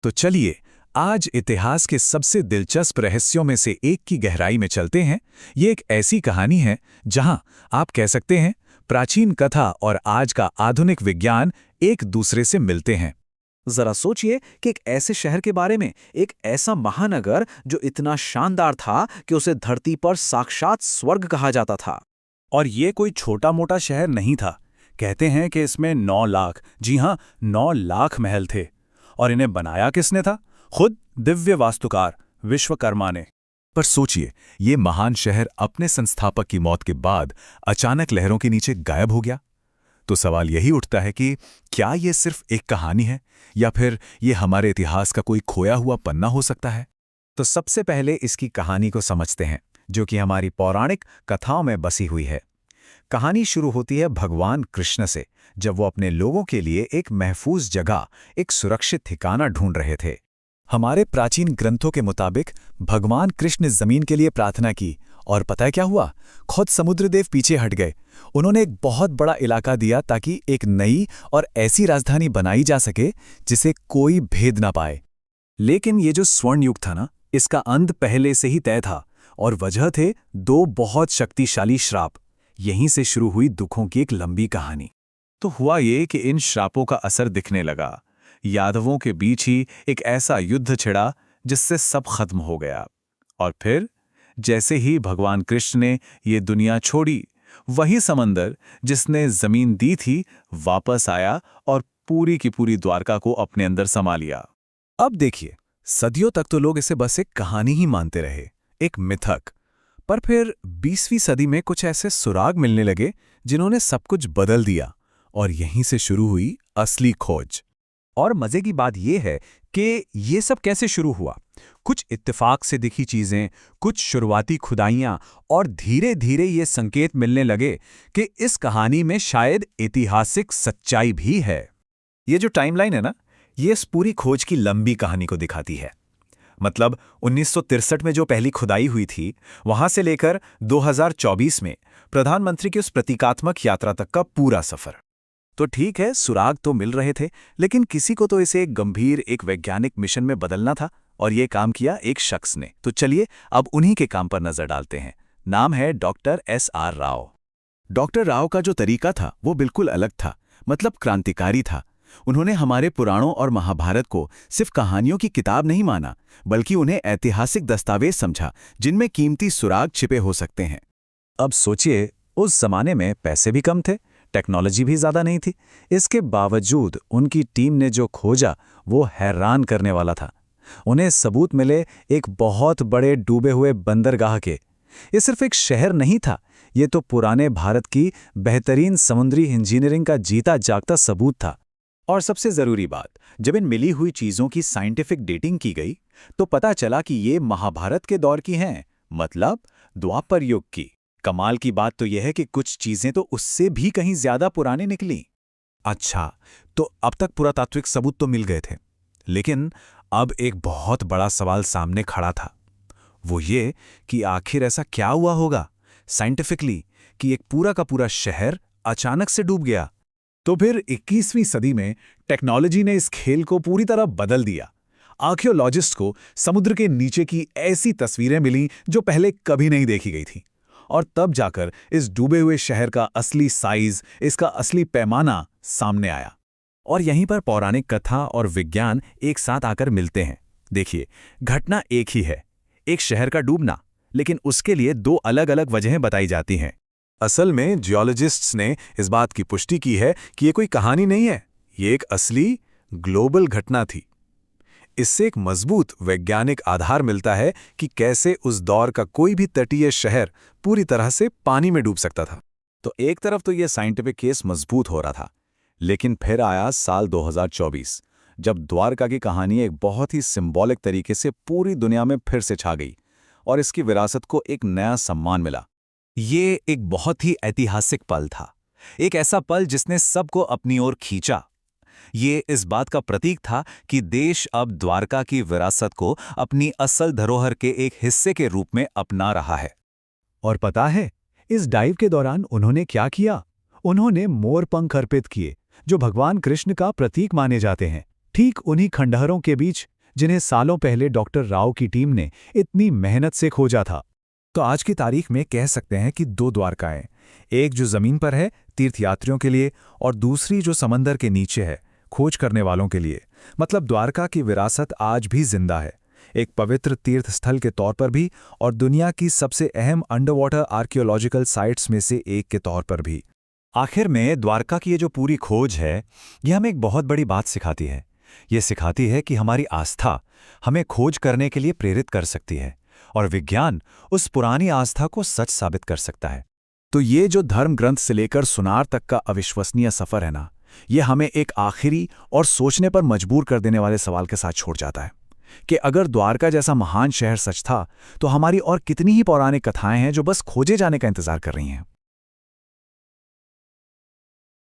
तो चलिए आज इतिहास के सबसे दिलचस्प रहस्यों में से एक की गहराई में चलते हैं। ये एक ऐसी कहानी है जहां आप कह सकते हैं प्राचीन कथा और आज का आधुनिक विज्ञान एक दूसरे से मिलते हैं। जरा सोचिए कि एक ऐसे शहर के बारे में, एक ऐसा महानगर जो इतना शानदार था कि उसे धरती पर साक्षात स्वर्ग कहा जाता था। और ये कोई छोटा मोटा शहर नहीं था। कहते हैं कि इसमें 9 लाख, जी हाँ, 9 लाख महल थे। और इन्हें बनाया किसने था? खुद दिव्य वास्तुकार विश्वकर्मा ने। पर सोचिए, ये महान शहर अपने संस्थापक की मौत के बाद अचानक लहरों के नीचे गायब हो गया। तो सवाल यही उठता है कि क्या ये सिर्फ एक कहानी है या फिर ये हमारे इतिहास का कोई खोया हुआ पन्ना हो सकता है? तो सबसे पहले इसकी कहानी को समझते हैं, जो कि हमारी पौराणिक कथाओं में बसी हुई है। कहानी शुरू होती है भगवान कृष्ण से, जब वो अपने लोगों के लिए एक महफूज जगह, एक सुरक्षित ठिकाना ढूंढ रहे थे। हमारे प्राचीन ग्रंथों के मुताबिक भगवान कृष्ण ने जमीन के लिए प्रार्थना की, और पता है क्या हुआ? खुद समुद्रदेव पीछे हट गए। उन्होंने एक बहुत बड़ा इलाका दिया ताकि एक नई और ऐसी राजधानी बनाई जा सके जिसे कोई भेद ना पाए। लेकिन ये जो स्वर्ण युग था ना, इसका अंत पहले से ही तय था, और वजह थे 2 बहुत शक्तिशाली श्राप। यहीं से शुरू हुई दुखों की एक लंबी कहानी। तो हुआ ये कि इन श्रापों का असर दिखने लगा। यादवों के बीच ही एक ऐसा युद्ध छिड़ा जिससे सब खत्म हो गया। और फिर जैसे ही भगवान कृष्ण ने ये दुनिया छोड़ी, वही समंदर जिसने जमीन दी थी वापस आया और पूरी की पूरी द्वारका को अपने अंदर समा लिया। अब देखिए, सदियों तक तो लोग इसे बस एक कहानी ही मानते रहे, एक मिथक। पर फिर 20वीं सदी में कुछ ऐसे सुराग मिलने लगे जिन्होंने सब कुछ बदल दिया, और यहीं से शुरू हुई असली खोज। और मजे की बात यह है कि ये सब कैसे शुरू हुआ। कुछ इत्तेफाक से दिखी चीजें, कुछ शुरुआती खुदाइयां, और धीरे धीरे ये संकेत मिलने लगे कि इस कहानी में शायद ऐतिहासिक सच्चाई भी है। ये जो टाइमलाइन है ना, ये इस पूरी खोज की लंबी कहानी को दिखाती है। मतलब 1963 में जो पहली खुदाई हुई थी, वहां से लेकर 2024 में प्रधानमंत्री की उस प्रतीकात्मक यात्रा तक का पूरा सफर। तो ठीक है, सुराग तो मिल रहे थे, लेकिन किसी को तो इसे एक गंभीर, एक वैज्ञानिक मिशन में बदलना था, और ये काम किया एक शख्स ने। तो चलिए अब उन्हीं के काम पर नजर डालते हैं। नाम है doctor SR Rao. Doctor Rao का जो तरीका था वो बिल्कुल अलग था, मतलब क्रांतिकारी था। उन्होंने हमारे पुराणों और महाभारत को सिर्फ कहानियों की किताब नहीं माना, बल्कि उन्हें ऐतिहासिक दस्तावेज समझा जिनमें कीमती सुराग छिपे हो सकते हैं। अब सोचिए, उस जमाने में पैसे भी कम थे, टेक्नोलॉजी भी ज्यादा नहीं थी। इसके बावजूद उनकी टीम ने जो खोजा वो हैरान करने वाला था। उन्हें सबूत मिले एक बहुत बड़े डूबे हुए बंदरगाह के। ये सिर्फ एक शहर नहीं था, ये तो पुराने भारत की बेहतरीन समुद्री इंजीनियरिंग का जीता जागता सबूत था। और सबसे जरूरी बात, जब इन मिली हुई चीजों की साइंटिफिक डेटिंग की गई, तो पता चला कि ये महाभारत के दौर की हैं, मतलब द्वापर युग की। कमाल की बात तो यह है कि कुछ चीजें तो उससे भी कहीं ज्यादा पुरानी निकली। अच्छा, तो अब तक पुरातात्विक सबूत तो मिल गए थे, लेकिन अब एक बहुत बड़ा सवाल सामने खड़ा था। वो ये कि आखिर ऐसा क्या हुआ होगा साइंटिफिकली कि एक पूरा का पूरा शहर अचानक से डूब गया। तो फिर 21वीं सदी में टेक्नोलॉजी ने इस खेल को पूरी तरह बदल दिया। आर्कियोलॉजिस्ट को समुद्र के नीचे की ऐसी तस्वीरें मिलीं जो पहले कभी नहीं देखी गई थी, और तब जाकर इस डूबे हुए शहर का असली साइज, इसका असली पैमाना सामने आया। और यहीं पर पौराणिक कथा और विज्ञान एक साथ आकर मिलते हैं। देखिए, घटना एक ही है, एक शहर का डूबना, लेकिन उसके लिए 2 अलग-अलग वजहें बताई जाती हैं। असल में जियोलॉजिस्ट्स ने इस बात की पुष्टि की है कि ये कोई कहानी नहीं है, ये एक असली ग्लोबल घटना थी। इससे एक मजबूत वैज्ञानिक आधार मिलता है कि कैसे उस दौर का कोई भी तटीय शहर पूरी तरह से पानी में डूब सकता था। तो एक तरफ तो यह साइंटिफिक केस मजबूत हो रहा था, लेकिन फिर आया साल 2024, जब द्वारका की कहानी एक बहुत ही सिंबॉलिक तरीके से पूरी दुनिया में फिर से छा गई, और इसकी विरासत को एक नया सम्मान मिला। ये एक बहुत ही ऐतिहासिक पल था, एक ऐसा पल जिसने सबको अपनी ओर खींचा। ये इस बात का प्रतीक था कि देश अब द्वारका की विरासत को अपनी असल धरोहर के एक हिस्से के रूप में अपना रहा है। और पता है, इस डाइव के दौरान उन्होंने क्या किया? उन्होंने मोर पंख अर्पित किए, जो भगवान कृष्ण का प्रतीक माने जाते हैं। ठीक उन्हीं खंडहरों के बीच जिन्हें सालों पहले डॉक्टर राव की टीम ने इतनी मेहनत से खोजा था। तो आज की तारीख में कह सकते हैं कि दो द्वारकाएं, एक जो जमीन पर है तीर्थयात्रियों के लिए और दूसरी जो समंदर के नीचे है खोज करने वालों के लिए। मतलब द्वारका की विरासत आज भी जिंदा है, एक पवित्र तीर्थ स्थल के तौर पर भी और दुनिया की सबसे अहम अंडरवाटर आर्कियोलॉजिकल साइट्स में से एक के तौर पर भी। आखिर में द्वारका की ये जो पूरी खोज है, यह हमें एक बहुत बड़ी बात सिखाती है। ये सिखाती है कि हमारी आस्था हमें खोज करने के लिए प्रेरित कर सकती है और विज्ञान उस पुरानी आस्था को सच साबित कर सकता है। तो ये जो धर्म ग्रंथ से लेकर सुनार तक का अविश्वसनीय सफर है ना, ये हमें एक आखिरी और सोचने पर मजबूर कर देने वाले सवाल के साथ छोड़ जाता है कि अगर द्वारका जैसा महान शहर सच था, तो हमारी और कितनी ही पौराणिक कथाएं हैं जो बस खोजे जाने का इंतजार कर रही हैं।